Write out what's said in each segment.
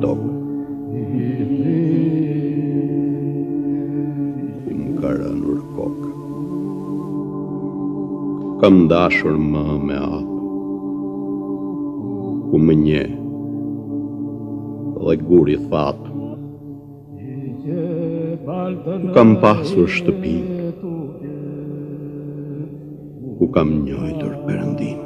tokë. Më ka rënur kokë. Kam dashur më me apë, ku më nje, dhe guri thapë. Kam pasur shtëpi, ku kam njojtur Perëndin.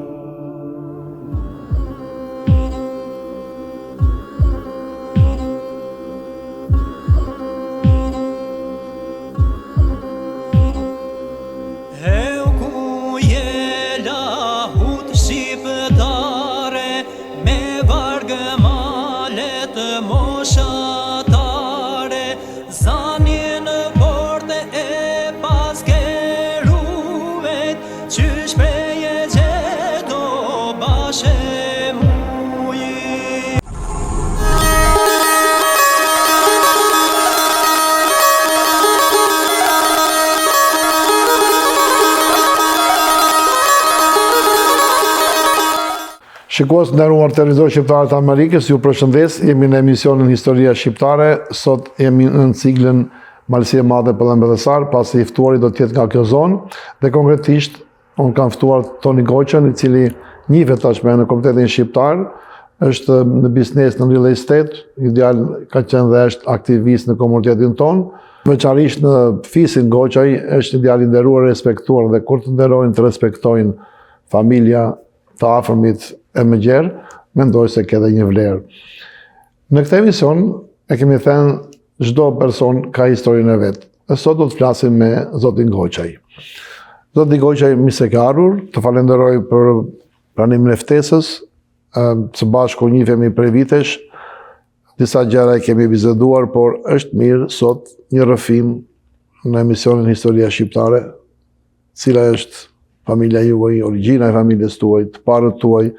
Shikues të nderuar televizor shqiptar të Amerikës, ju përshëndes, jemi në emisionin Historia Shqiptare, sot jemi në ciklin Malësi e Madhe për Mbledhesar, pasi i ftuari do të jetë nga kjo zonë, dhe konkretisht unë kam ftuar Toni Goqën, i cili njihet tashmë në Komunitetin Shqiptar, është në biznes në real estate, ideal ka qenë dhe është aktivist në komunitetin tonë, veçanërisht në fisin Goqaj, është ideal i nderuar, respektuar dhe kur të nderojnë të respektojnë familja të afërmit e më gjerë, mendoj se ka edhe një vlerë. Në këtë emision e kemi thënë çdo person ka historinë e vet. E sot do të flasim me zotin Goqaj. Zoti Goqaj, mirë se ke ardhur, të falenderoj për pranimin e ftesës. Së bashku njihemi prej vitesh, disa gjëra e kemi biseduar, por është mirë sot një rrëfim në emisionin Historia Shqiptare, cila është familja juaj, origjina e familjes tuaj, të parët tuaj,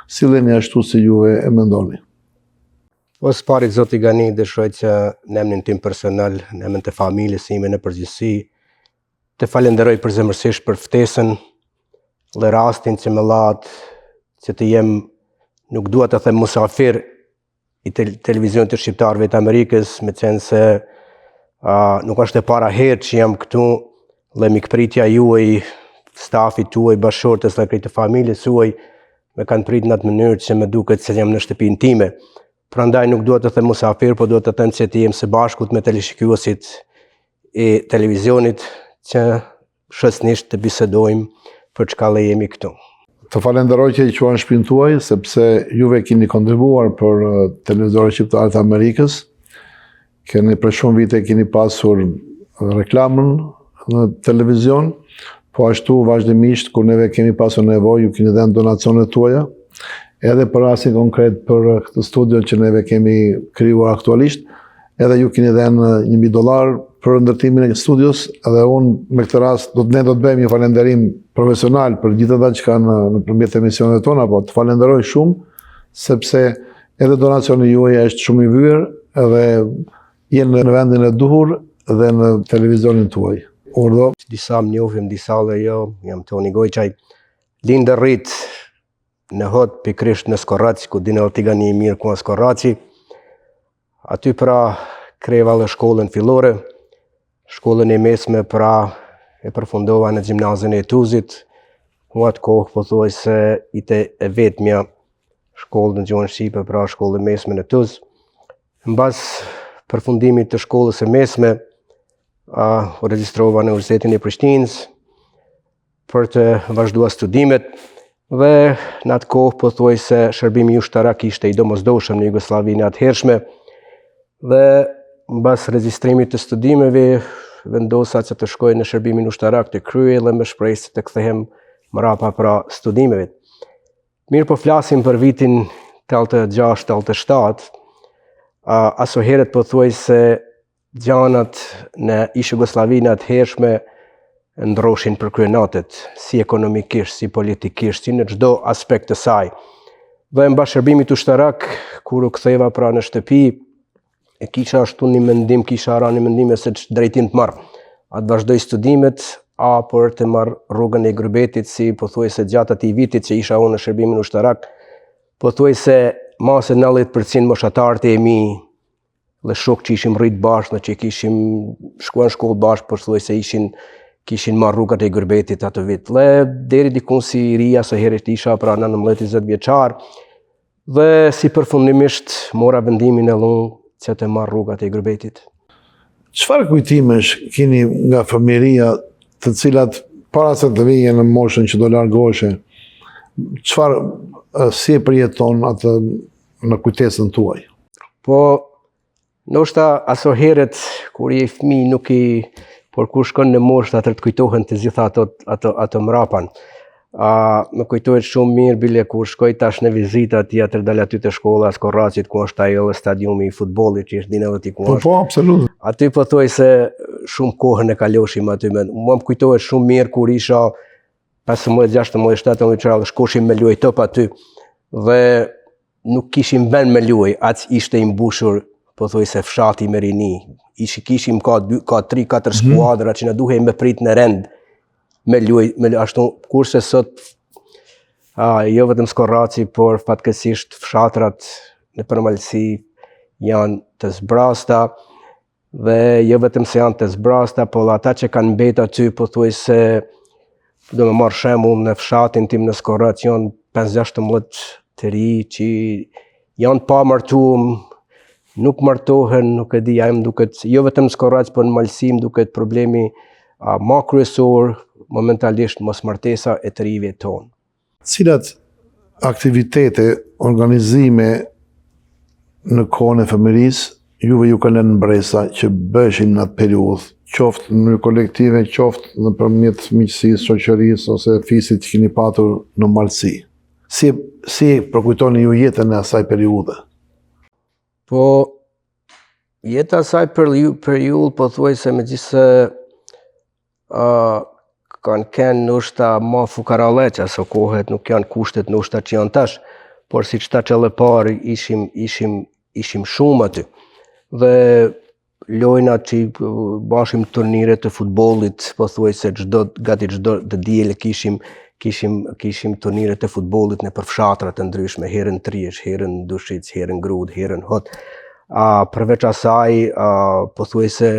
silleni ashtu si juve e mendoni. Së pari, zoti Gani, dëshiroj që në emrin tim personal, në emrin të familjes time në përgjithësi, të falenderoj përzemërsisht për ftesën dhe rastin që më lat që të jem, nuk dua të them musafir i televizionit të shqiptarëve të Amerikës, me qenë se nuk është e para herë që jam këtu dhe mikpritja juaj, stafi tuaj, bashkëshortës dhe krejtë familjes suaj, me kanë prit në atë mënyrë që me duket se jam në shtëpinë time. Prandaj nuk duhet të them musafir, por duhet të them që të jem së bashkut me teleshikuesit e televizionit që shoqërisht të bisedojmë për çka le jemi këtu. Të falenderoj që i quan shtëpinë tuaj, sepse juve keni kontribuar për televizorët shqiptarë të Amerikës. Keni për shumë vite keni pasur reklamën në televizion, po ashtu vazhdimisht kur neve kemi pasur nevojë, ju keni dhënë donacionet tuaja, edhe për rastin konkret për këtë studio që neve kemi krijuar aktualisht, edhe ju keni dhënë $1.000 për ndërtimin e studios, edhe unë me këtë rast ne do të bëjmë një falënderim profesional për gjithë ata që kanë nëpërmjet emisioneve tona, po të falenderoj shumë, sepse edhe donacioni juaj është shumë i vyer, edhe jeni në vendin e duhur dhe në televizionin tuaj. Urdo. Disa më njohim, disa dhe jo, jam Toni Goqaj, lindë rrit në hot pikrisht në Skorraci, ku dinë ti Gani mirë ku në Skorraci. Aty pra kreva dhe shkollën fillore, shkollën e mesme pra e përfundova në gjimnazin e Tuzit, ku atë kohë po thuaj se ite e vetmja shkollë në gjuhën shqipe, pra shkollë e mesme në Tuz. Mbas përfundimit të shkollës e mesme, u regjistrova në Universitetin e Prishtinës për të vazhduar studimet dhe në atë kohë po thuaj se shërbimi ushtarak ishte i domosdoshëm në Jugosllavinë atëhershme dhe mbas regjistrimit të studimeve vendosa që të shkoj në shërbimin ushtarak të kryej dhe më shpreh se të kthehem mrapa pra studimeve. Mirë po flasim për vitin 86-87, aso herët po thuaj se gjanat në Jugosllavinë atëhershme ndroshin për kryenatet, si ekonomikisht, si politikisht, si në çdo aspekt të saj. Dhe mbas shërbimit ushtarak, kur u ktheva pra në shtëpi, e kisha ashtu një mendim, kisha ra një mendim se drejtim të marr. A të vazhdoj studimet, por të marr rrugën e Grybetit, si po thuaj se gjatë atij vitit që isha unë në shërbimin ushtarak, po thuaj se ma se 90% moshatarët e mi, dhe shok që ishim rrit bashkë, që kishim shkuar në shkollë bashkë, por thuaj se kishin marrë rrugat e Gërbetit atë vit. Dhe deri dikun si ria, së herët isha pra 19-20 vjeçar, dhe si përfundimisht mora vendimin e lunë që të marrë rrugat e Gërbetit. Çfarë kujtimesh keni nga fëmijëria, të cilat para se të vijë në moshën që do largoheshe, çfarë si e përjeton atë në kujtesën tuaj? Po, ndoshta aso herët kur je fëmijë nuk i, por kur shkon në moshë atër të kujtohen të gjitha ato mrapan. Më kujtohet shumë mirë bile kur shkoj tash në vizita aty atër dal aty të shkolla Skorracit ku është ajo stadiumi i futbollit që është dinëve ti ku është. Po, absolut. Aty po thuaj se shumë kohën e kaloshim aty. Mua më kujtohet shumë mirë kur isha 15, 16, 17 vjeçar, shkoshim me luaj top aty dhe nuk kishim vend me luaj, aq ishte i mbushur, po thuaj se fshati me rini. Kishim ka 3-4 skuadra që na duhej me prit në rend me luaj, ashtu kurse sot jo vetëm Skorraci, por fatkeqësisht fshatrat në përmalësi janë të zbrasta dhe jo vetëm se janë të zbrasta, por ata që kanë mbet aty, po thuaj se do me marrë shembull në fshatin tim në Skorrac janë 5-16 të ri që janë pa martuar, nuk martohen, nuk e di, më duket jo vetëm në Skorrac, por në Malësi më duket problemi ma kryesor momentalisht mosmartesa e të rive tonë. Cilat aktivitete, organizime në kohën e fëmijërisë juve ju kanë lënë mbresa që bëshin në atë periudhë, qoftë në kolektive, qoftë nëpërmjet miqësisë, shoqërisë ose fisit që keni patur në Malësi? Si përkujtoni ju jetën e asaj periudhe? Po, jeta asaj periudhë, po thuaj se megjithëse kanë kënë ndoshta ma fukaraleq aso kohet, nuk janë kushtet ndoshta që janë tash, por si qëta që parë ishim shumë aty. Dhe lojna që bashim turnire të futbollit, po thuaj se gati çdo të diel kishim turnire të futbollit në përfshatra të ndryshme, herën Trish, herën Dushic, herën Grud, herën Hot. Përveç asaj, po thuaj se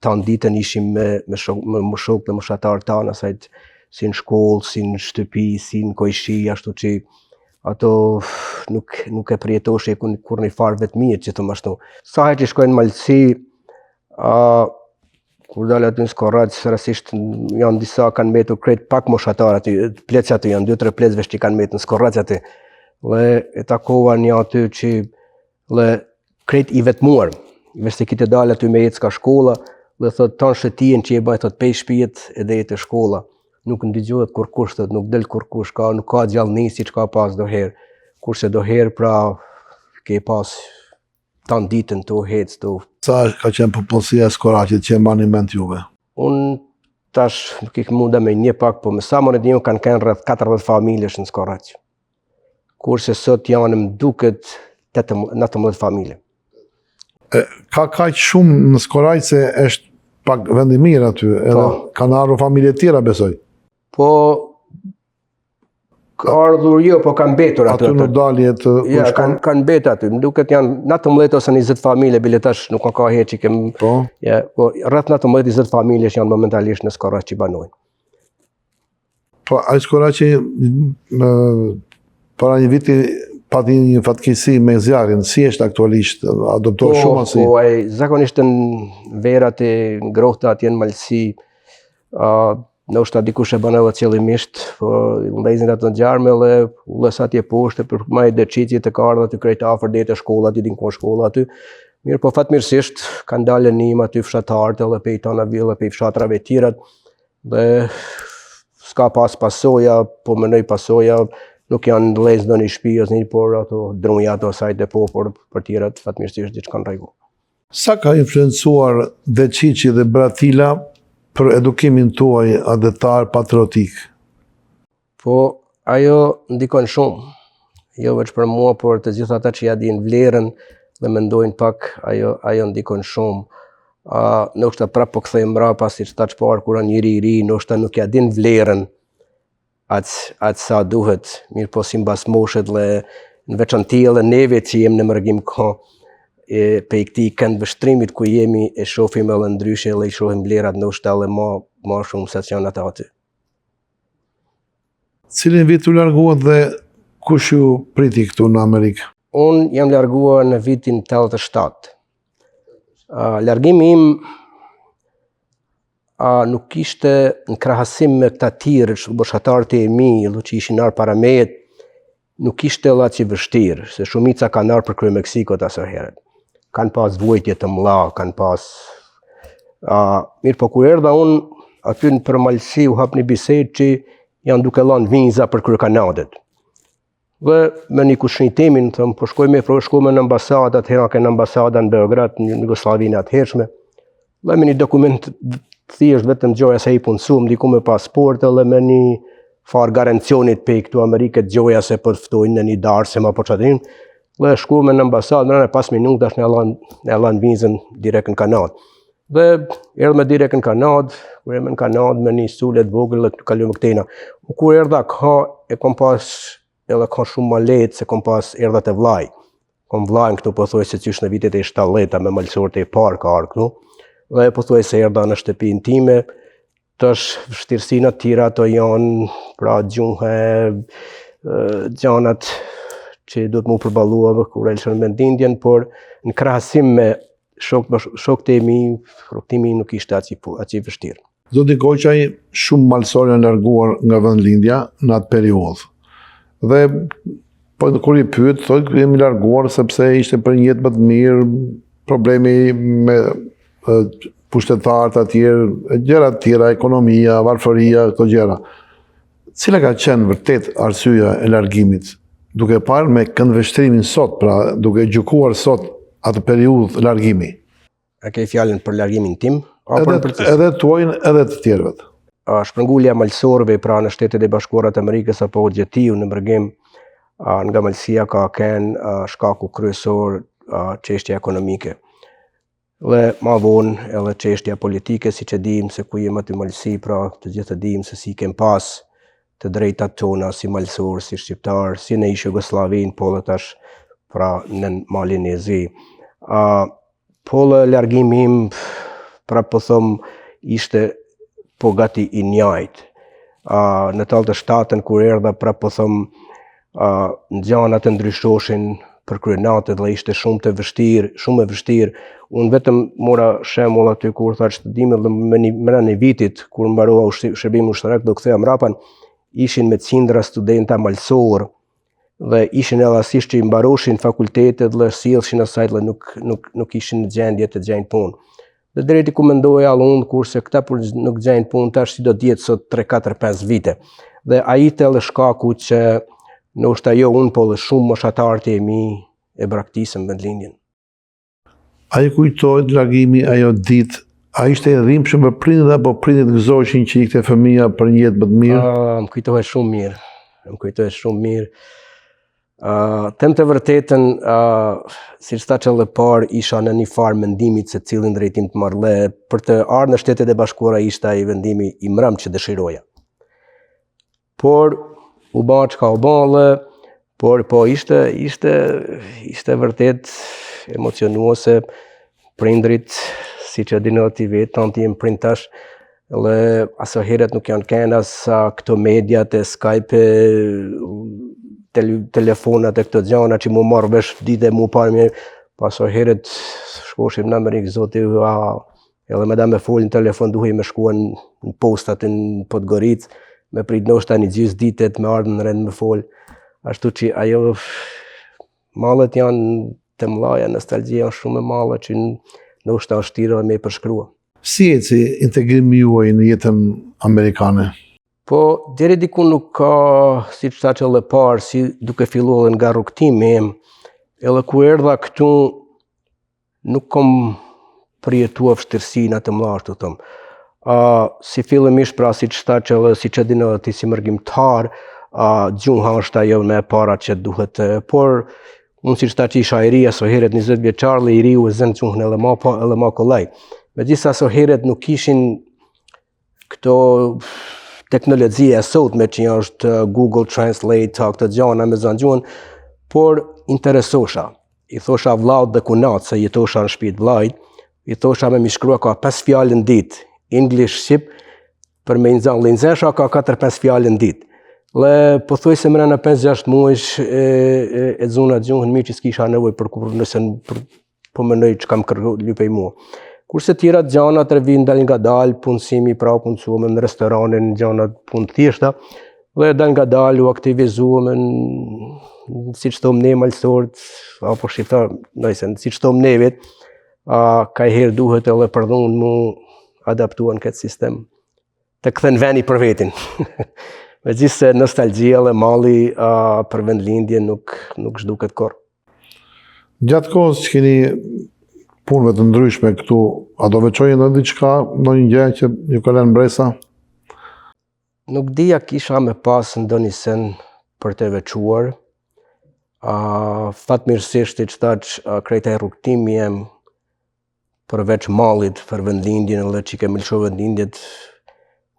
tanë ditën ishim me shokë dhe moshatarë tanë, asajt si në shkollë, si në shtëpi, si në kojshi, ashtu që ato nuk e përjetoshe kur një farë vetë mirë që të më ashtu. Sa herë që shkojnë në Malësi, kur dalë aty në Skorrac, rasisht janë disa kanë metur krejt pak moshatarë aty, plecë aty janë 2-3 plecëve që kanë metur në Skorrac aty. Dhe e takova një aty që krejt i vetmuar, vështë kite dalë aty me jetë s'ka shkolla, dhe thot tanë shëtien që je baj, thot pej shpijet edhe jetë e shkolla. Nuk ndigjohet kur kush, thot nuk del kur kush, nuk ka gjallënisi që ka pas do herë. Kurse do herë pra ke pas tanë ditën të hecë të. Sa ka qenë popullsia e Skorracit që e maniment juve? Unë tash nuk i munda me një pak, po me sa më në dimë kanë kënë rreth 40 familjesh në Skorrac. Kurse sot janë më duket 19 familje. Ka kaq shumë në Skorraq se është pak vend i mirë aty, edhe kanë ardhur familje tjera besoj. Po ka ardhur jo, po kanë betur aty. Aty në dalje të ja, kanë betur aty. Më duket janë 19 ose 20 familje, bile tash nuk ka herë që kem. Po. Ja, po rreth 19-20 familje që janë momentalisht në Skorraq që banojnë. Po ai Skorraqi para një viti pati një fatkeqësi me zjarrin, si është aktualisht, adoptohet shumë asi? Po, zakonisht në verat e ngrohta atje në Malësi, ndoshta dikush e bën edhe qëllimisht, po ndezin ato ngjarme dhe ulles atje poshtë për më dërçitje të kardha aty krejt afër deri te shkolla, aty din ku është shkolla aty. Mirë, po fatmirësisht kanë dalë nim aty fshatarët edhe pej Tanaville dhe pej fshatrave të tjera dhe s'ka pas pasoja, po mënoj pasoja nuk janë ndëlezë në një shtëpi ose një, por ato drunja ato sajt e po, por për tjerat fatmirësisht diçka në rregull. Sa ka influencuar Deçiçi dhe Bratila për edukimin tuaj adhetar patriotik? Po, ajo ndikon shumë. Jo vetëm për mua, por të gjithë ata që ja dinë vlerën dhe mendojnë pak, ajo ndikon shumë. Ndoshta prapë po kthej mbrapa siç tash parë kur njëri i ri, ndoshta nuk ja din vlerën atë sa duhet, mirë po si mbas moshet dhe në veçanti edhe neve që jemi në mërgim ka pe i këtij kënd vështrimit ku jemi e shohim edhe ndryshe edhe i shohim vlerat ndoshta edhe ma shumë se që janë ata aty. Cilin vit u larguat dhe kush ju priti këtu në Amerikë? Unë jam larguar në vitin 87. Largimi im nuk ishte në krahasim me këta tjerë bashkëtarët e mi, që ishin ardhur para meje, nuk ishte edhe aq i vështirë, se shumica kanë ardhur për krye Meksikot asojherët. Kanë pas vojtje të mëdha, kanë pas mirë, po kur erdha unë aty në përmalsi u hap një bisedë që janë duke lënë viza për krye Kanadët. Dhe me një kushnitemin, thëmë, po shkojme në ambasadë, atëherë ke në ambasada në Beograd, në Jugoslavinë atëhershme, dhe me një dokument thjesht vetëm gjoja se i punësum, diku me pasport, dhe me një farë garancionit pe këtu Amerikët gjoja se po të ftojnë në një darë, se ma po qatin, dhe shkojme në ambasadë, në 5 minuta është në lanë vizën direkt në Kanadë. Dhe erdhme direkt në Kanadë, kur erdhme në Kanadë me një sulet vogël dhe kaluam këtejna. Kur erdha ka, e kom pas edhe ka shumë më lehtë se kom pas erdhat e vllaj. Kom vllajën këtu po thuaj se qysh në vitet e 70 me malësorët e parë ka ardhur këtu. Dhe po thuaj se erdha në shtëpinë time, tash vështirësinë të tjera ato janë pra gjuhë, gjanat që duhet mu përballua kur elshën me ndindjen, por në krahasim me shokët e mi, rrugtimi nuk ishte aq i vështirë. Zoti Goqaj, shumë malësorë janë larguar nga vendlindja në atë periudhë. Dhe po kur i pyet, thotë jemi larguar sepse ishte për një jetë më të mirë, problemi me pushtetarët atjerë, gjëra të tjera, ekonomia, varfëria, këto gjëra. Cila ka qenë vërtet arsyeja e largimit? Duke parë me këndvështrimin sot, pra duke gjykuar sot atë periudhë largimi. A ke fjalën për largimin tim? Edhe tuajin, edhe të tjerëve. Shpërngulja malësorëve pra në Shtetet e Bashkuara të Amerikës apo gjetiu në mërgim nga malësia ka kenë shkaku kryesor çështja ekonomike. Dhe ma vonë edhe çështja politike, siç e dim se ku jemi aty malësi, pra të gjithë e dim se si kem pas të drejtat tona si malësor, si shqiptar, si në ish Jugosllavinë, po dhe tash pra në Malin e Zi. Po dhe largimi im, pra po thom, ishte po gati i njajtë. Në 87-ën kur erdha, pra po thom, në gjanat të ndryshoshin për kryenatët dhe ishte shumë e vështirë. Unë vetëm mora shembull aty kur thash të dimë dhe mëna një vitit, kur mbarova shërbimi ushtarak do kthea mrapa, ishin me qindra studenta malësor dhe ishin edhe asisht që i mbaroshin fakultetet dhe sjellshin asaj dhe nuk ishin në gjendje të gjejnë punë. Dhe drejti ku mendoja unë kurse këta nuk gjejnë punë, tash si do të jetë sot 3, 4, 5 vite. Dhe ai edhe shkaku që ndoshta jo unë, po dhe shumë moshatarët e mi e braktisën vendlindjen. A i kujtojt largimi ajo ditë, a ishte e dhimbshëm për prindit apo prindit gëzoheshin që ikte fëmia për një jetë më të mirë? Më kujtohet shumë mirë. Them të vërtetën, siç thash edhe parë, isha në një farë mendimit se cilin drejtim të marrë, për të ardhur në Shtetet e Bashkuara ishte ai vendimi i mrëm që dëshiroja. Por u bë çka u bë, por po ishte vërtet emocionuese. Prindrit, siç e dinë ti vetë, tanti jem prind tash, dhe aso herët nuk janë kënë as këto mediat e Skype, telefonat e këto gjana që mu marrë vesh dite mu parë mirë, paso herët shkoshim në Amerikë, zoti, edhe me da me folë në telefon, duhej me shkuan në postat në Podgoricë, me prit ndoshta një gjysmë ditet, me ardhë në rend me folë, ashtu që ajo mallet janë të mëdha, nostalgjia janë shumë e madhe që ndoshta është tira me përshkrua. Si eci integrimi juaj në jetën amerikane? Po, deri diku nuk ka, siç thash edhe parë, si duke filluar nga rrugtimi im, edhe ku erdha këtu nuk kam përjetuar vështirësinë të mëdha, ashtu them. Si fillimisht pra siç thash edhe siç e dinë ti si mërgjimtar, gjuha është ajo më e para që duhet, por unë siç thash isha i ri, aso herët 20 vjeçar dhe i riu e zën gjuhën edhe ma kollaj. Megjithëse aso herët nuk ishin këto teknologjia e sotme që është Google Translate, këto gjana me zën gjuhën, por interesosha. I thosha vllaut dhe kunat, se jetosha në shtëpitë vllait, i thosha me mi shkrua ka 5 fjalë në ditë, English shqip, për me nxesha ka 4-5 fjalë në ditë. Dhe po thuaj se mrena 5-6 muajsh e zona gjuhën mirë që s'kisha nevojë për kur nëse po mendoj çka më lypej mua. Kurse tjera gjana të revin dal nga dal, punësimi pra punësuam në restoranin, gjana punë thjeshta, dhe dal nga dal u aktivizuam siç thom ne malsort apo shqiptar, nëse siç thom ne vet, ka herë duhet edhe përdhun mu adaptuan këtë sistem të kthen veni për vetin. Megjithse nostalgjia dhe malli për vendlindje nuk zhduket kurrë. Gjatë kohës që keni punëve të ndryshme këtu, a do veçojë ndonjë diçka, ndonjë gjë që ju ka lënë mbresa? Nuk dija kisha me pas ndonjë sen për të veçuar. Fatmirësisht i qëtaç krejta e rrugtimi jem përveç mallit për vendlindjen edhe që ke milsho vendlindjet,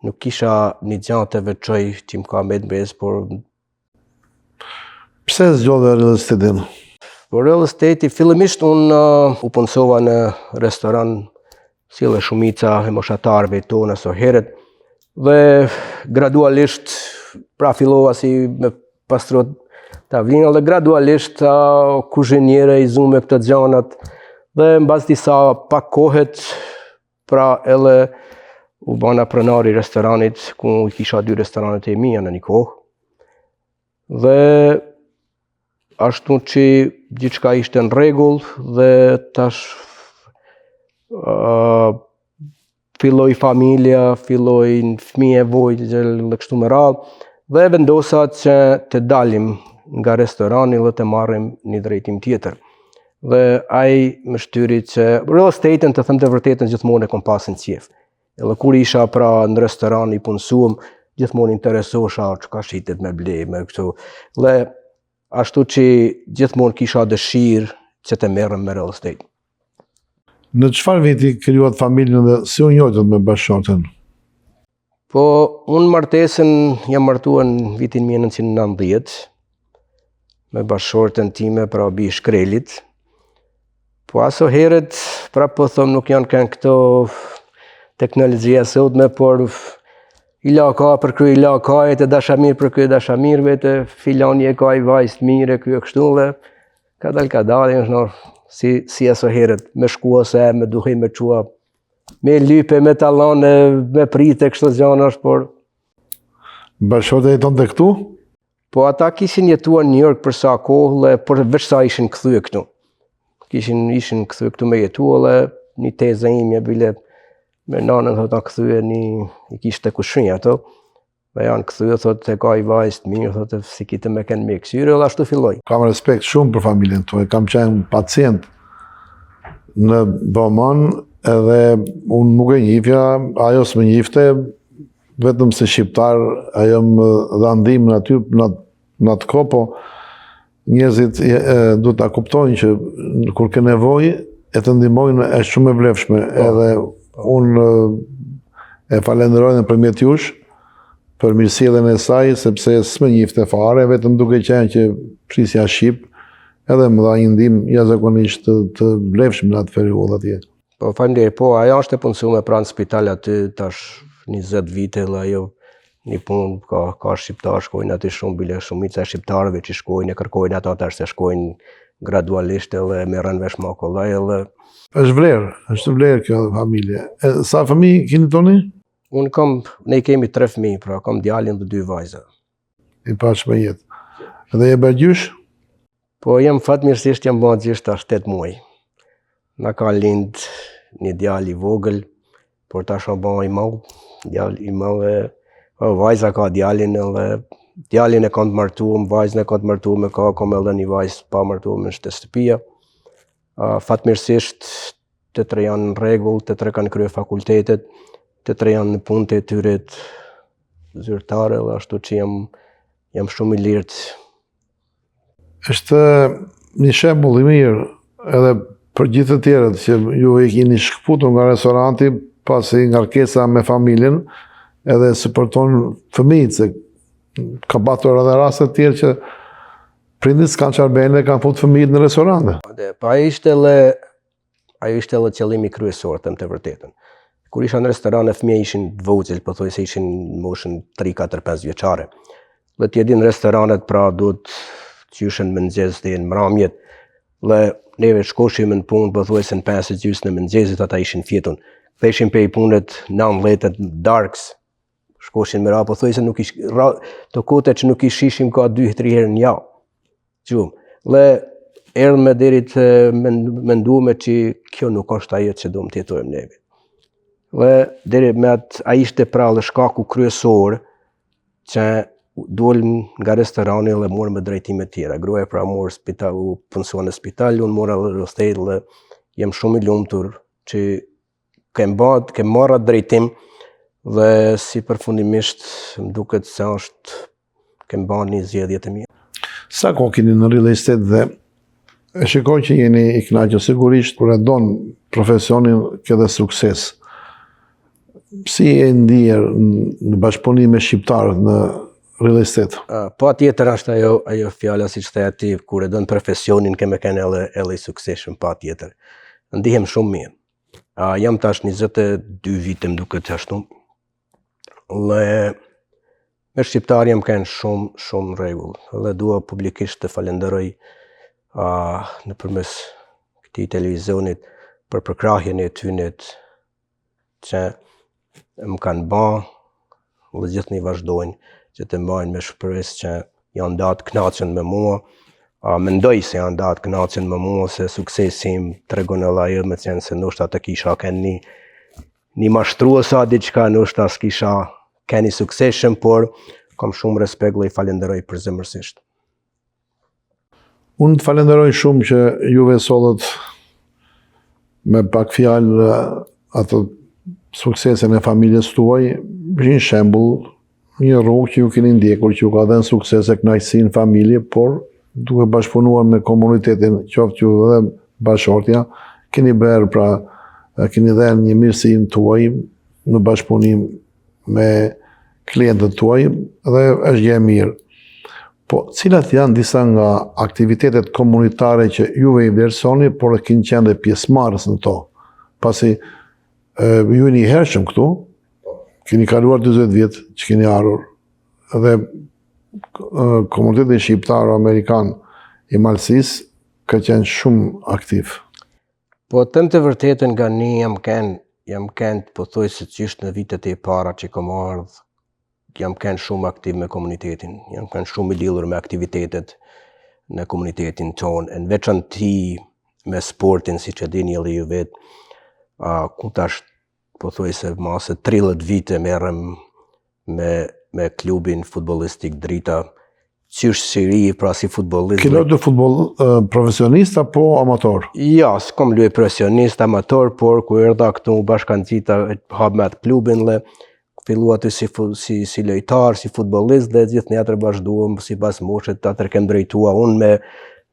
nuk kisha një gjatë të veçoj që më ka me të mbes, por... Pse zgjodhe real estate-in? Por real estate, fillimisht unë u punësova në restoran, si dhe shumica e moshatarëve tonë so herët, dhe gradualisht, pra fillova si me pastrot tavlinë, dhe gradualisht kuzhinjere i zume këtë gjanat, dhe mbas disa pak kohet, pra edhe u bana pronari i restoranit, ku kisha 2 restoranet e mia në një kohë. Dhe ashtu që gjithçka ishte në rregull dhe tash filloi familja, fillojnë fëmijë vogël dhe kështu me radhë, dhe vendosa që të dalim nga restorani dhe të marrim një drejtim tjetër. Dhe ai më shtyri që real estate-n, të them të vërtetën, gjithmonë e kom pasën qejf. Edhe kur isha pra në restoran i punësuam, gjithmonë interesosha çka shitet me ble, me këtu. Dhe ashtu që gjithmonë kisha dëshirë që të merrem me real estate. Në çfarë viti krijuat familjen dhe si u njohët me bashkëshorten? Po, unë martesën jam martuar në vitin 1990 me bashkëshorten time, pra bi shkrelit. Po aso herët, pra po thom nuk janë kanë këto teknologjia sotme, por i la ka për kry, i la ka e të dashamir për kry dashamirve, të filani e ka i vajzë të mire, kry e kështu dhe ka dal, si aso herët, me shkua se me duhe me qua, me lype, me talane, me prite, kështu gjanash, por... Bashkëshorte jeton të këtu? Po ata kishin jetuar në New York për sa kohë, por veç sa ishin këthy këtu. Ishin këthy këtu me jetu, dhe një teze imja bile me nanën, thot, këthy i kishte kushrinja ato, dhe janë këthy, thot, e ka i vajzë të mirë, thot, si kite me kënë me kësyre, dhe ashtu filloj. Kam respekt shumë për familjen të, kam qenë pacient në Boman, edhe unë nuk e njifja, ajo s'me njifte, vetëm se shqiptar, ajo më dha ndim në aty, në atë ko, po njerëzit du të kuptojnë që kur ke nevojë, e të ndihmojnë është shumë e vlefshme, edhe unë e falenderoj nëpërmjet jush për mirësjelljen e saj, sepse s'më njifte fare, vetëm duke qenë që prisja shqip, edhe më dha një ndihmë jashtëzakonisht të vlefshme në atë periudhë atje. Po faleminderit, po ajo është e punësuar pranë spital aty tash 20 vite, dhe ajo një punë ka shqiptar shkojnë aty shumë, bile shumica e shqiptarëve që shkojnë e kërkojnë ato tash se shkojnë gradualisht edhe merren vesh me kollaj edhe është vlerë kjo familje. Sa fëmijë keni toni? Ne kemi 3 fëmijë, pra kam djalin dhe 2 vajza. I pash me jetë. Edhe je bërgjysh? Po jam fatmirësisht jam bërë gjysht ta 8 muaj. Na ka lind një djal i vogël, por tash o bërë i madh, djal i madh, vajza ka djalin edhe djalin e kam të martuar, vajzën e kam të martuar, kam edhe një vajzë pa martuar në shtëpia. Fatmirësisht të 3 janë në rregull, të 3 kanë kryer fakultetet, të 3 janë në punët e tyre zyrtare, dhe ashtu që jam shumë i lirt. Është një shembull i mirë edhe për gjithë të tjerët që ju e keni shkëputur nga restoranti pasi ngarkesa me familjen, edhe suporton fëmijët, se ka patur edhe raste të tjerë që prindit s'kan çarbene, kanë fut fëmijët në restorante. Po ajo ishte edhe qëllimi kryesor, them të vërtetën. Kur isha në restorane, fëmijë ishin të vogël, po thoj se ishin në moshën 3, 4, 5 vjeçare. Dhe ti e din restoranet pra duhet qyshen mëngjes deri në mramjet. Dhe neve shkoshim në punë, po thoj se në 5:30 në mëngjesit ata ishin fjetun. Ktheheshin prej punët 9 darks. Shkoshin me ra, po thoj se nuk ish të kote që nuk i shishim ka 2-3 herë në javë. Gjumë. Dhe erdhë me deri të menduame që kjo nuk është ajo që do të jetojmë neve. Dhe deri me atë ai ishte pra dhe shkaku kryesor që dolëm nga restorani dhe morëm drejtime tjera. Gruaja pra mor spital, u punson në spital, unë mora dhe rostet dhe jam shumë i lumtur që kem marrë atë drejtim dhe si përfundimisht më duket se kem bërë një zgjedhje të mirë. Sa kohë keni në real estate dhe e shikoj që jeni i kënaqur sigurisht kur e don profesionin ke dhe sukses. Si e ndier në bashkëpunim me shqiptarët në real estate? Po tjetër është ajo fjala siç thënë ti, kur e don profesionin ke me kanë edhe i suksesshëm pa tjetër. Ndihem shumë mirë. Jam tash 22 vite më duket ashtu. Dhe me shqiptar jam kanë shumë rregull. Dhe dua publikisht të falenderoj nëpërmes këtij televizionit për përkrahjen e tyre që më kanë bërë dhe gjithnjë vazhdojnë që të mbajnë me shpresë që janë datë kënaqen me mua. Mendoj se janë datë kënaqen me mua se suksesi im tregon edhe ajo me qenë se ndoshta të kisha kënë një mashtrues a diçka, ndoshta s'kisha kënë suksesshëm, por kam shumë respekt dhe i falenderoj përzemërsisht. Unë të falenderoj shumë që juve sollët me pak fjalë ato suksesin e familjes tuaj, është një shembull, një rrugë që ju keni ndjekur, që ju ka dhënë sukses e kënaqësi në familje, por duke bashkëpunuar me komunitetin, qoftë ju dhe bashortja, keni bërë pra, keni dhënë një mirësinë tuaj në bashkëpunim me klientët tuaj dhe është gjë e mirë. Po, cilat janë disa nga aktivitetet komunitare që juve i vlerësoni, por e keni qenë dhe pjesëmarrës në to? Pasi ju jeni i hershëm këtu, keni kaluar 40 vjet që keni ardhur dhe komuniteti shqiptar-amerikan i Malësisë ka qenë shumë aktiv. Po them të vërtetën nga një jam kënd po thoj se qysh në vitet e para që kam ardhur, jam kënd shumë aktiv me komunitetin, jam kënd shumë i lidhur me aktivitetet në komunitetin tonë, në veçanti me sportin, siç e dini edhe ju vetë, ku tash po thoj se mase 30 vite merrem me klubin futbollistik Drita, qysh si pra si futbollist. Ke luajtur futboll profesionist apo amator? Ja, s'kam luaj profesionist, amator, por ku erdha këtu bashkangjitë hap me atë klubin dhe fillua aty si lojtar, si futbollist dhe gjithë natër vazhduam sipas moshës, atëherë kem drejtua unë me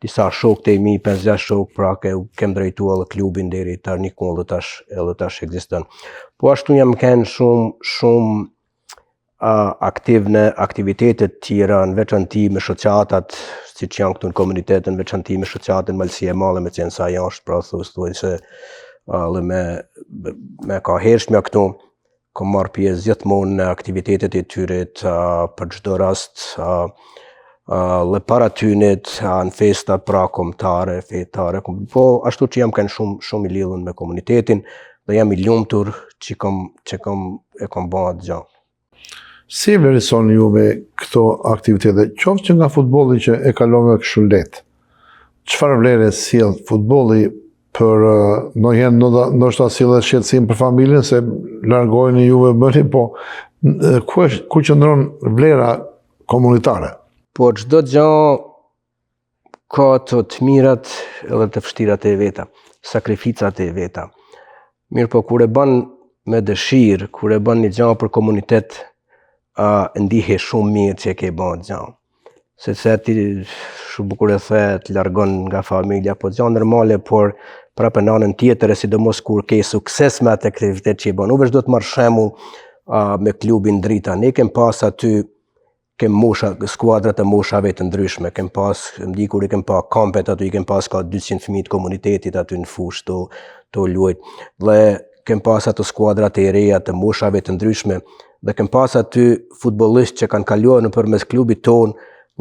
disa shokë të mi, 5-6 shokë, pra kem drejtua edhe klubin deri tani edhe tash ekziston. Po ashtu jam kënë shumë aktiv në aktivitetet tjera, në veçanti me shoqatat, siç janë këtu në komunitetin, në veçanti me shoqatën Malësia e Madhe, me qenë sa janë është, pra thuaj se dhe me ka hershmja këtu, kam marrë pjesë gjithmonë në aktivitetet e tyre për çdo rast, dhe para tynit, në festa pra kombëtare, fetare, po ashtu që jam kanë shumë i lidhur me komunitetin dhe jam i lumtur që e kam bërë atë gjë. Si vlerësoni juve këto aktivitete, qoftë që nga futbolli që e kalove kështu lehtë? Çfarë vlere sjell futbolli për ndoshta sjell shqetësim për familjen se largoheni juve bëni, po ku qëndron vlera komunitare? Po çdo gjë ka të mirat edhe të vështirat e veta, sakrificat e veta. Mirë po kur e bën me dëshirë, kur e bën një gjë për komunitet, ndihe shumë mirë që e ke bën gjë. Se ti shumë bukur e the, të largon nga familja, po gjë normale, por prapë në anën tjetër, sidomos kur ke sukses me atë aktivitet që i bën. Uveç do të marr shembull me klubin Drita. Ne kem pas aty kem skuadrat e moshave të ndryshme, kem pas, dikur I kem pa kampet aty, I kem pas ka 200 fëmijë të komunitetit aty në fushë të luajt. Dhe kem pas ato skuadrat e reja të moshave të ndryshme, dhe kem pas aty futbollistë që kanë kaluar nëpërmes klubit ton,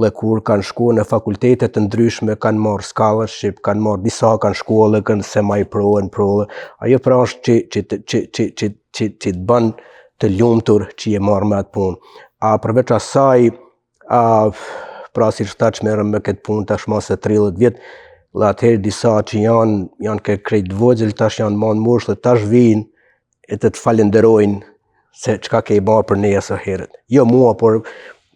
dhe kur kanë shkuar në fakultete të ndryshme, kanë marrë scholarship, kanë marrë disa kanë shkollë, kanë semi-pro në pro. Ajo pra është që të bën të lumtur që je marrë me atë punë. Përveç asaj, pra si shtaç merrem me këtë punë tashmë se 30 vjet, dhe atëherë disa që janë krejt vogël, tash janë më në moshë dhe tash vijnë e të falenderojnë se çka ke I bërë për ne së herët. Jo mua, por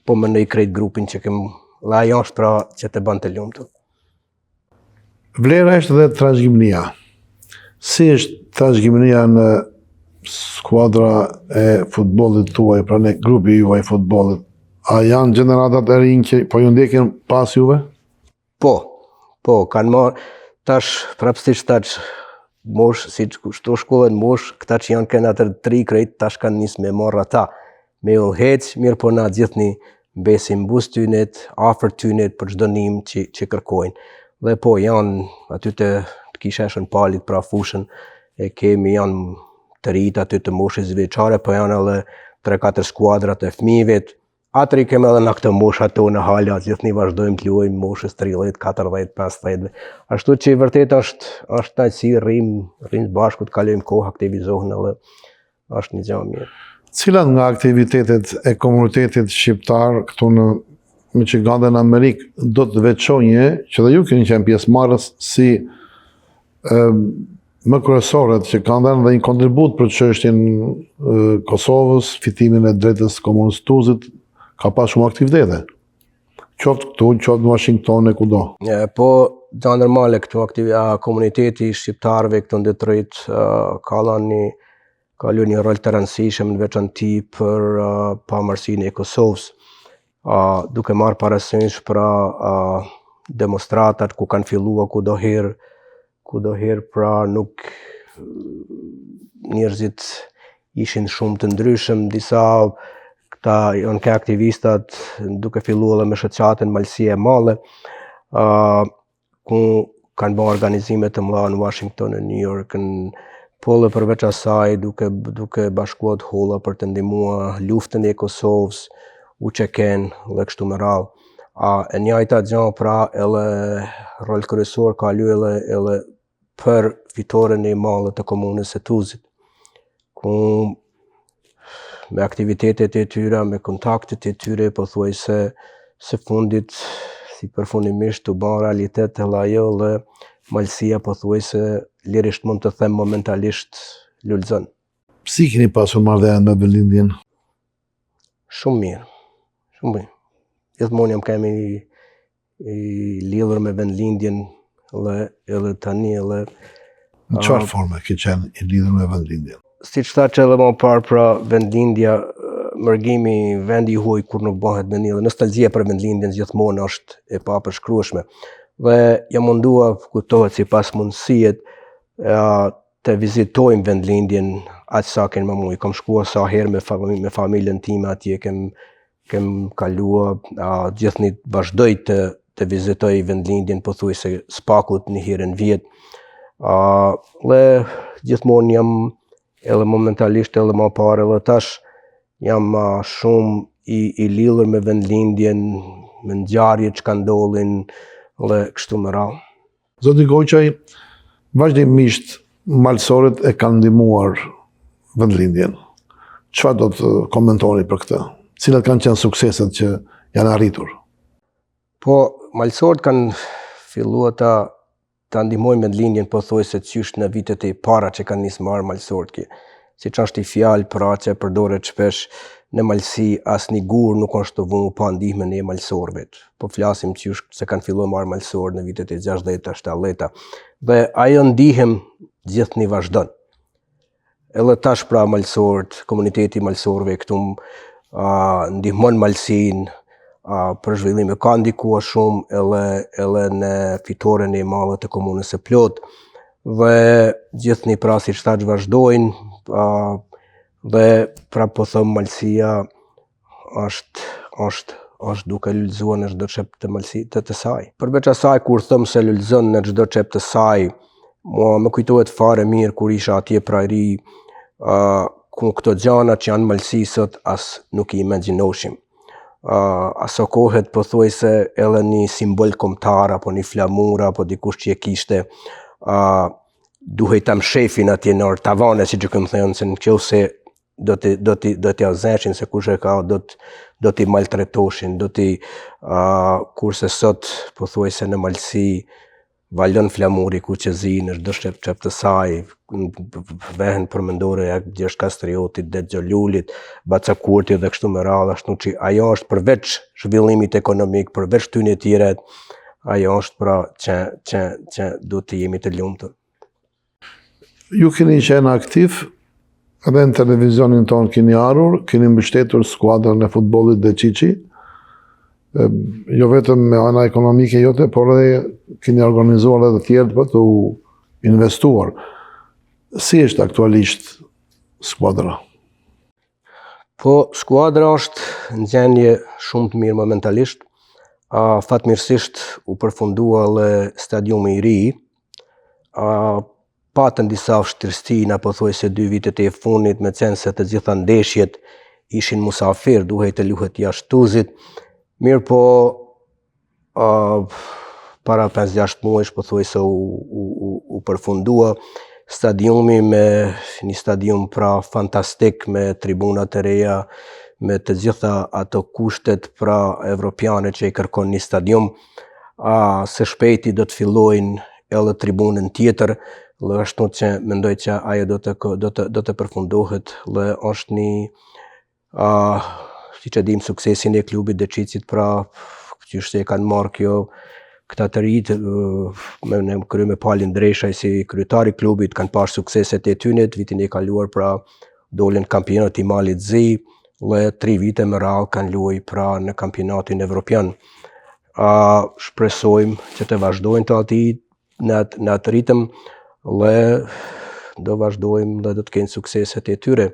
më në krejt grupin që kem, dhe ajo është pra që të bën të lumtur. Vlera është dhe trashëgimia. Si është trashëgimia në skuadra e futbollit tuaj, pra në grupi juaj futbollit? A janë gjeneratat e rinj që po ju ndjekin pas juve? Po, kanë marrë, tash prapsisht tash mosh, si shto shkollën mosh, këta që janë kënë atër 3 krejt, tash kanë nisë me marrë ata. Me u heq, mirë po na gjithni besim bus tynet, afër tynet për çdo nim që kërkojnë. Dhe po, janë aty të kisheshën palit pra fushën, e kemi janë të rritë aty të moshës vjeçare, po janë edhe 3-4 skuadrat e fëmijëve. Atëri kemi edhe në këtë moshë ato në hala, gjithni vazhdojmë të luajmë moshës 30, 40, 50. Ashtu që vërtet është taj si rrim bashku të kalojmë kohë, aktivizohen edhe është një gjë mirë. Cilat nga aktivitetet e komunitetit shqiptar këtu në Michigan dhe në Amerikë do të veçonje që dhe ju keni qenë pjesëmarrës si më kryesorët që kanë dhënë dhe një kontribut për çështjen Kosovës, fitimin e drejtës komunës Tuzit, ka pas shumë aktivitete. Qoftë këtu, qoftë në Washington e kudo. Po, gjë normale këtu komuniteti shqiptarëve këtu në Detroit ka lënë një rol të rëndësishëm në veçanti për pavarësinë e Kosovës, duke marrë parasysh pra demonstratat ku kanë filluar kudoherë pra nuk njerëzit ishin shumë të ndryshëm, disa këta janë ke aktivistat duke filluar me shoqatën Malësia e Madhe, ku kanë bërë organizime të mëdha në Washington, në New York, po dhe përveç asaj duke bashkuar holla për të ndihmuar luftën e Kosovës, UÇK-n dhe kështu me radhë. E njëjta gjë pra edhe rol kryesor ka lyer edhe për fitoren e madhe të komunës së Tuzit, ku me aktivitetet e tyre, me kontaktet e tyre, pothuajse së fundit, si përfundimisht të bën realitet edhe ajo dhe Malësia pothuajse lirisht mund të them momentalisht lulëzon. Si keni pasur marrëdhënie me vendlindjen? Shumë mirë, shumë mirë. Gjithmonë jam kemi lidhur me vendlindjen edhe tani edhe. Në çfarë forme ke qenë I lidhur me vendlindjen? Siç thash edhe më parë, pra vendlindja, mërgimi vendi huaj kur nuk bëhet vendlindje, nostalgjia për vendlindjen gjithmonë është e papërshkrueshme. Dhe jam munduar, kuptohet sipas mundësijet, të vizitojmë vendlindjen aq sa ken më mujë. Kam shkuar sa herë me familjen time atje, kem kaluar, gjithni vazhdoj të vizitoj vendlindjen pothuajse s'pakut një herë në vit. Dhe gjithmonë jam edhe momentalisht edhe më parë edhe tash jam shumë I lidhur me vendlindjen, me ngjarjet që ndodhin dhe kështu me radhë. Zoti Goqaj, vazhdimisht malësorët e kanë ndihmuar vendlindjen. Çfarë do të komentoni për këtë? Cilat kanë qenë sukseset që janë arritur? Po, malësorët kanë filluar ta ndihmojnë vendlindjen pothuajse qysh në vitet e para që kanë nisë marrë malësorët. Siç është I fjalë pra që përdoret shpesh në Malësi, asnjë gur nuk është të vënë pa ndihmën e malësorëve. Po flasim qysh se kanë filluar marrë malësorë në vitet e 60-ta, 70-ta. Dhe ajo ndihmë gjithnjë vazhdon. Edhe tash pra malësorët, komuniteti malësorëve këtu ndihmon Malësinë për zhvillim, ka ndikuar shumë edhe në fitoren e madhe të komunës së Plot. Dhe gjithnjë pra siç thash vazhdojnë dhe pra po them Malësia është është duke lullëzuar në çdo çep të malësitë të saj. Përveç asaj, kur thëm se lullëzon në çdo çep të saj, mua më kujtohet fare mirë kur isha atje prajri, ku këto gjana që janë malësi sot as nuk i imagjinoshim. Aso kohet pothuajse edhe një simbol kombëtar apo një flamur apo dikush që e kishte, duhej ta mshefin atje në tavane, siç e kam thënë, se nëse do t'i azeshin se kush e ka, do t'i maltretoshin, kurse sot pothuajse në malësi valon flamuri kuqezi në çdo çep të saj, vehen përmendore Gjergj Kastriotit, Det Xholulit, Baca Kurti dhe kështu me radhë, ashtu që ajo është përveç zhvillimit ekonomik, përveç këtyre tjera, ajo është pra që do të jemi të lumtur. Ju keni qenë aktiv edhe në televizionin tonë, keni ardhur, keni mbështetur skuadrën e futbollit dhe Qiqi, jo vetëm me ana ekonomike jote, por edhe keni organizuar edhe tjerë për të investuar. Si është aktualisht skuadra? Po, skuadra është në gjendje shumë të mirë momentalisht. Fatmirësisht u përfundua edhe stadiumi i ri. Patën disa vështirësi pothuajse 2 vitet e fundit, me qenë se të gjitha ndeshjet ishin musafir, duhej të luhet jashtë Tuzit. Mirë po, para 5-6 muajsh pothuajse u përfundua stadiumi, me një stadium pra fantastik, me tribuna të reja, me të gjitha ato kushtet pra evropiane që i kërkon një stadium. Se shpejti do të fillojnë edhe tribunën tjetër, dhe ashtu që mendoj që ajo do të përfundohet, dhe është një, si që dim, suksesin e klubit dhe Qiqit, pra që e kanë marrë kjo, këta të rritë, me krye me Palin Dreshaj si kryetari i klubit, kanë pasur sukseset e tyre, vitin e kaluar pra dolën kampionat i Malit Zi, dhe 3 vite me radhë kanë luajtur pra në kampionatin evropian. Shpresojmë që të vazhdojnë të ati në atë ritëm, dhe do vazhdojmë dhe do të kenë sukseset e tyre.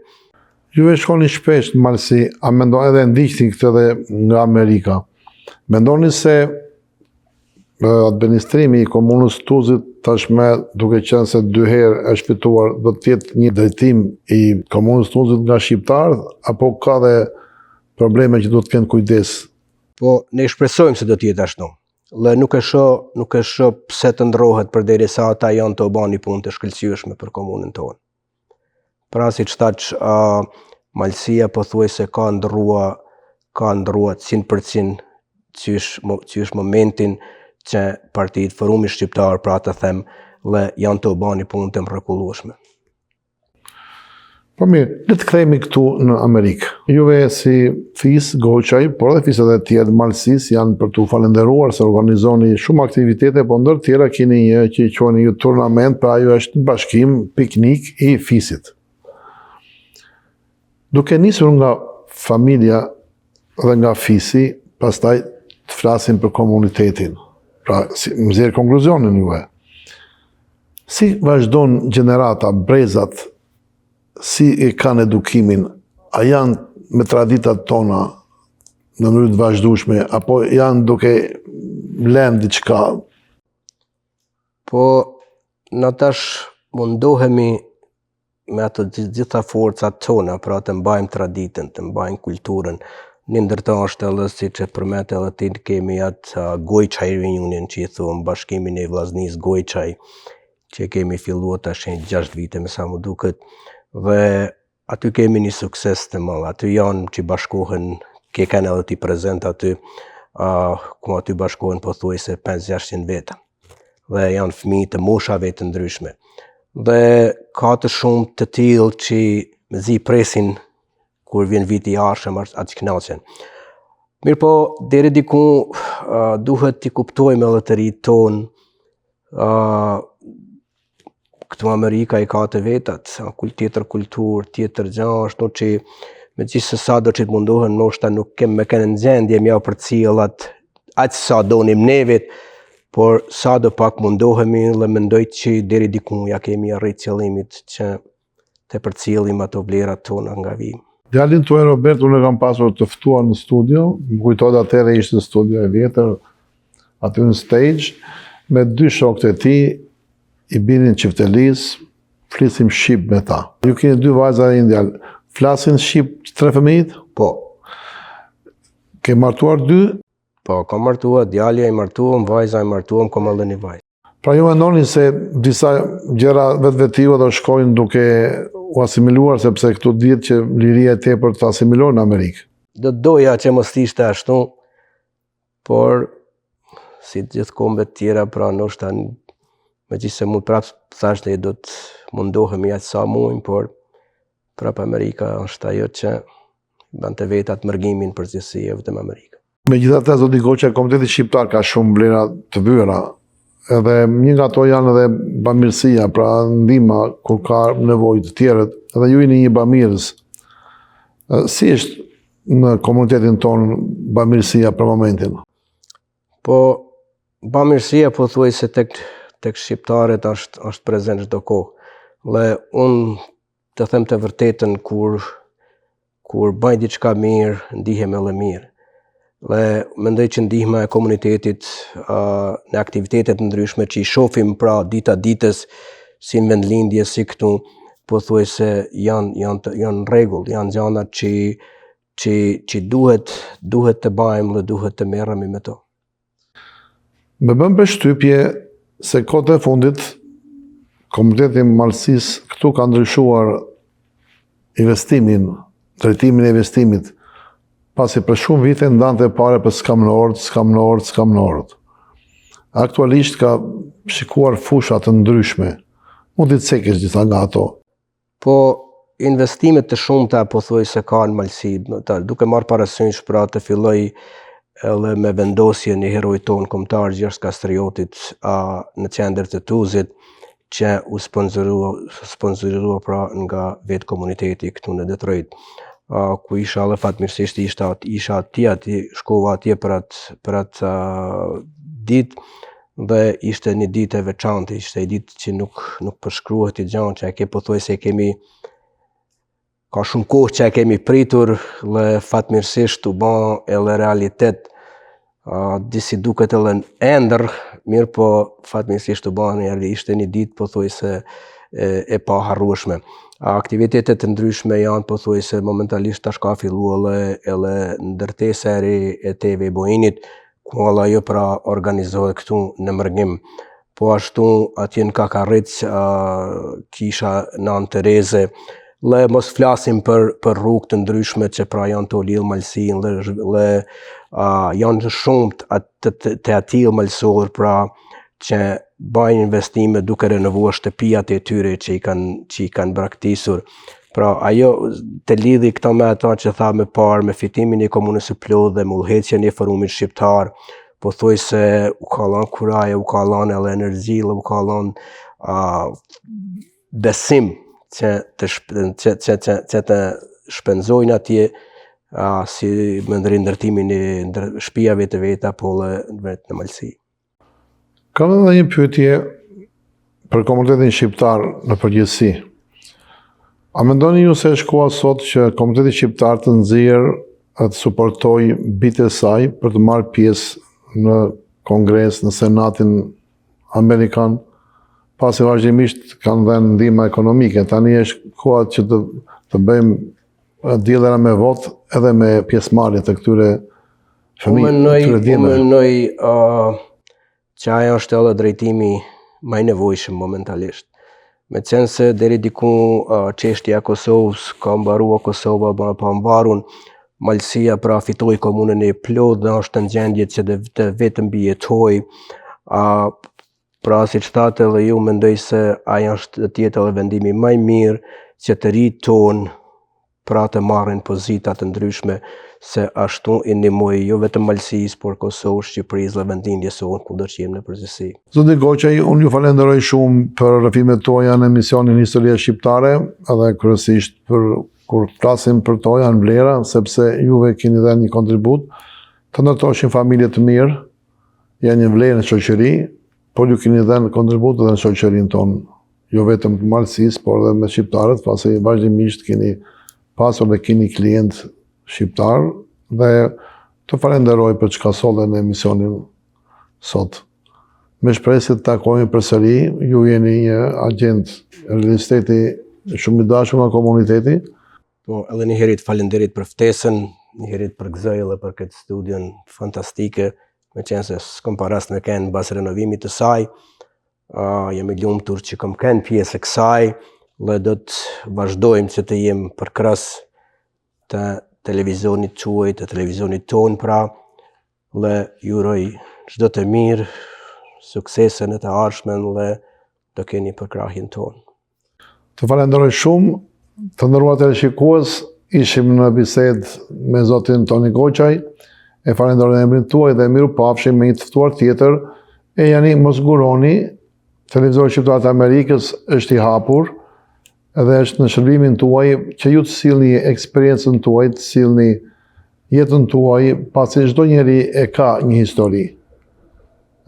Juve shkoni shpesh në Malsi, a mendoni edhe ndiqni këtë dhe nga Amerika. Mendoni se administrimi i komunës Tuzit tashme, duke qenë se 2 herë është fituar, do të jetë një drejtim i komunës Tuzit nga shqiptarët, apo ka dhe probleme që do të kenë kujdes? Po, ne shpresojmë se do të jetë ashtu. Dhe nuk e shoh pse të ndrohet përderisa ata janë të bëni punë të shkëlqyeshme për komunën tonë. Pra siç thash, Malësia pothuajse ka ndrua 100% qysh momentin që Partia Forumit Shqiptar, pra të them, dhe janë të bëni punë të mrekullueshme. Po mirë, le të kthehemi këtu në Amerikë. Juve si FIS Goçaj, por edhe fiset e tjerë Malësis janë për t'u falenderuar se organizoni shumë aktivitete, po ndër tjera keni një që i quajnë një turnament, pra ajo është një bashkim piknik i FIS-it. Duke nisur nga familja dhe nga FIS-i, pastaj të flasim për komunitetin. Pra, më nxjerr konkluzionin juve. Si vazhdon gjenerata, brezat, si e kanë edukimin, a janë me traditat tona në mënyrë të vazhdueshme, apo janë duke lënë diçka? Po, në tash mundohemi me ato gjitha forcat tona, pra të mbajmë traditën, të mbajmë kulturën. Një ndërta është edhe, si që përmet edhe ti, kemi atë Goçaj Reunion, që i thonë bashkimin e vllaznisë Goçaj, që kemi filluar tash 6 vite me sa më duket. Dhe aty kemi një sukses të madh. Aty janë që bashkohen, ke kanë edhe ti prezent aty, ku aty bashkohen pothuajse 500-600 veta. Dhe janë fëmijë të moshave të ndryshme. Dhe ka të shumë të tillë që mezi presin kur vjen viti i ardhshëm, atë kënaqen. Mirë po, deri diku duhet t'i kuptojmë edhe të rinjtë tonë, këtu Amerika i ka të vetat, tjetër kulturë, tjetër gjë, ashtu që megjithëse sa do që të mundohen, ndoshta nuk me kanë në gjendje mja përcjell aq sa donim neve, por sa do pak mundohemi dhe mendoj që deri diku ja kemi arrit qëllimit që të përcjellim ato vlerat tona nga vim. Djalin tuaj Robert, unë e kam pasur të ftuar në studio, më kujtohet atëherë ishte në studio e vjetër, aty në stage, me 2 shokët e tij, i binin çiftelis, flisim shqip me ta. Ju keni 2 vajza dhe një djalë. Flasin shqip 3 fëmijët? Po, Ke martuar 2? po, kam martuar, djalja i martuam, vajza i martuam, kam edhe një vajzë. Pra ju mendoni se disa gjëra vetvetiu do shkojnë duke u asimiluar, sepse këtu dihet që liria e tepërt të asimilohen në Amerikë. Do doja që mos ishte ashtu, por si të gjithë kombet tjera, pra ndoshta megjithëse mund prapë thash se do të mundohemi aq sa muajm, por prapë Amerika është ajo që ban të vetat mërgimin përgjithësi e vetëm Amerika. Megjithatë, zoti Goqa, Komiteti Shqiptar ka shumë vlera të byra, edhe një nga ato janë edhe bamirësia, pra ndihma kur ka nevojë të tjerët, edhe ju jeni një bamirës. Si është në komunitetin tonë bamirësia për momentin? Po, bamirësia pothuajse tek shqiptarët është prezent çdo kohë. Dhe unë të them të vërtetën, kur bëj diçka mirë, ndihem edhe mirë. Dhe mendoj që ndihma e komunitetit në aktivitetet ndryshme që i shohim pra dita ditës, si në vendlindje, si këtu, pothuajse janë rregull, janë gjëra që duhet të bëjmë dhe duhet të merremi me to. Me bën përshtypje se kohët e fundit Komiteti Malësisë këtu ka ndryshuar investimin, drejtimin e investimit, pasi për shumë vite ndante pare për skamnorët. Aktualisht ka shikuar fusha të ndryshme. Mund të cekësh disa nga ato. Po, investimet të shumta pothuajse ka në Malësi, duke marrë parasysh pra të filloj edhe me vendosje një heroj tonë kombëtar Gjergj Kastriotit në qendër të Tuzit, që u sponsorua pra nga vetë komuniteti këtu në Detroit. Ku isha edhe fatmirësisht isha atje, shkova atje për atë ditë, dhe ishte një ditë e veçantë, ishte një ditë që nuk përshkruhet i gjanë, që pothuajse ka shumë kohë që e kemi pritur, dhe fatmirësisht u bë edhe realitet. Disi duket edhe ëndër, mirë po fatmirësisht u bë, ishte një ditë pothuajse e paharrueshme. Aktivitetet të ndryshme janë pothuajse momentalisht tash ka filluar edhe ndërtesa e re e TV Bojinit, ku ajo pra organizohet këtu në Mërgim. Po ashtu atje në Kakarric kisha në Anë Tereze, dhe mos flasim për rrugë të ndryshme që pra janë të lidhë Malësinë, dhe janë shumë të atill malësor pra që bajnë investime duke renovuar shtëpijat e tyre që i kanë braktisur. Pra ajo të lidhi këta me ata që tha me parë, me fitimin e komunës së Plodhë dhe me udhëheqjen e forumit shqiptar, pothuajse u ka lënë kuraje, u ka lënë edhe energji, u ka lënë besim që të shpenzojnë atje si me ndërtimin e shtëpive të veta, po edhe në Malësi. Kam edhe një pyetje për komunitetin shqiptar në përgjithësi. A mendoni ju se është koha sot që komuniteti shqiptar të nxjerrë të suportoj bitë e saj për të marrë pjesë në Kongres, në Senatin Amerikan, pasi vazhdimisht kanë dhënë ndihmë ekonomike. Tani është koha që të bëjmë diellera me votë edhe me pjesëmarrje të këtyre fëmijëve. Unë mendoj që ajo është edhe drejtimi më i nevojshëm momentalisht. Me qenë se deri diku çështja e Kosovës ka mbaruar Kosova, pa mbarun Malësia, pra fitoi komunën e Plodhë dhe është në gjendje që të vetëm mbijetoj. Pra siç thatë edhe ju, mendoj se ajo është të jetë edhe vendimi më i mirë që të rinjtë tonë pra të marrin pozita të ndryshme, se ashtu i ndihmoj jo vetëm Malësisë, por Kosovës, Shqipërisë dhe vendindjes sonë kundër që jemi në përgjithësi. Zoti Goqa, unë ju falenderoj shumë për rrëfimet tuaja në emisionin Historia Shqiptare, edhe kryesisht kur flasim për to janë vlera, sepse juve keni dhënë një kontribut të ndërtoshin familje të mirë, janë një vlerë në shoqëri, por ju keni dhënë kontribut edhe në shoqërinë tonë, jo vetëm Malësisë, por edhe me shqiptarët, pasi vazhdimisht keni pasur dhe kini klient shqiptar dhe të falenderoj për çka solle në emisionin sot. Me shpresë të takojmë përsëri, ju jeni një agent real estate shumë i dashur nga komuniteti. Po, edhe një herit falenderit për ftesën, një herit për gëzoj edhe për këtë studion fantastike, me qenë se s'kom paras me kenë bas renovimit të saj. Jemi lumtur që kom kenë pjesë e kësaj, dhe do të vazhdojmë që të jem përkrahas të televizionit tuaj, të televizionit ton pra, dhe ju uroj çdo të mirë, suksese në të ardhmen dhe do keni përkrahjen tonë. Të falenderoj shumë, të nderuar teleshikues, ishim në bisedë me zotin Toni Goçaj, e falenderoj në emrin tuaj dhe miru pafshim me një të ftuar tjetër, e jani mos zguroni, televizori shqiptar të Amerikës është i hapur, edhe është në shërbimin tuaj që ju të sillni eksperiencën tuaj, të sillni jetën tuaj, pasi çdo njeri e ka një histori.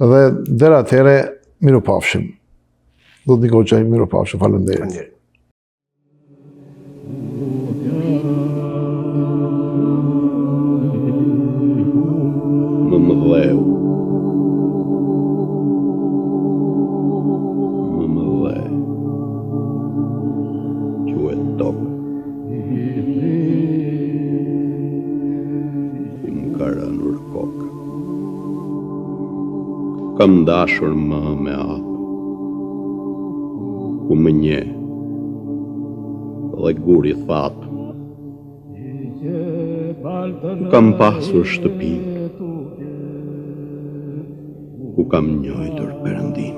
Dhe deri atëherë mirupafshim. Zoti Goçaj, mirupafshim, faleminderit. Më mëdheu. Më mëdheu. Quhet tokë. Më ka rënur kokë. Kam dashur më me apë, ku më nje, dhe guri thapë. Ku kam pasur shtëpi, ku kam njojtur Perëndin.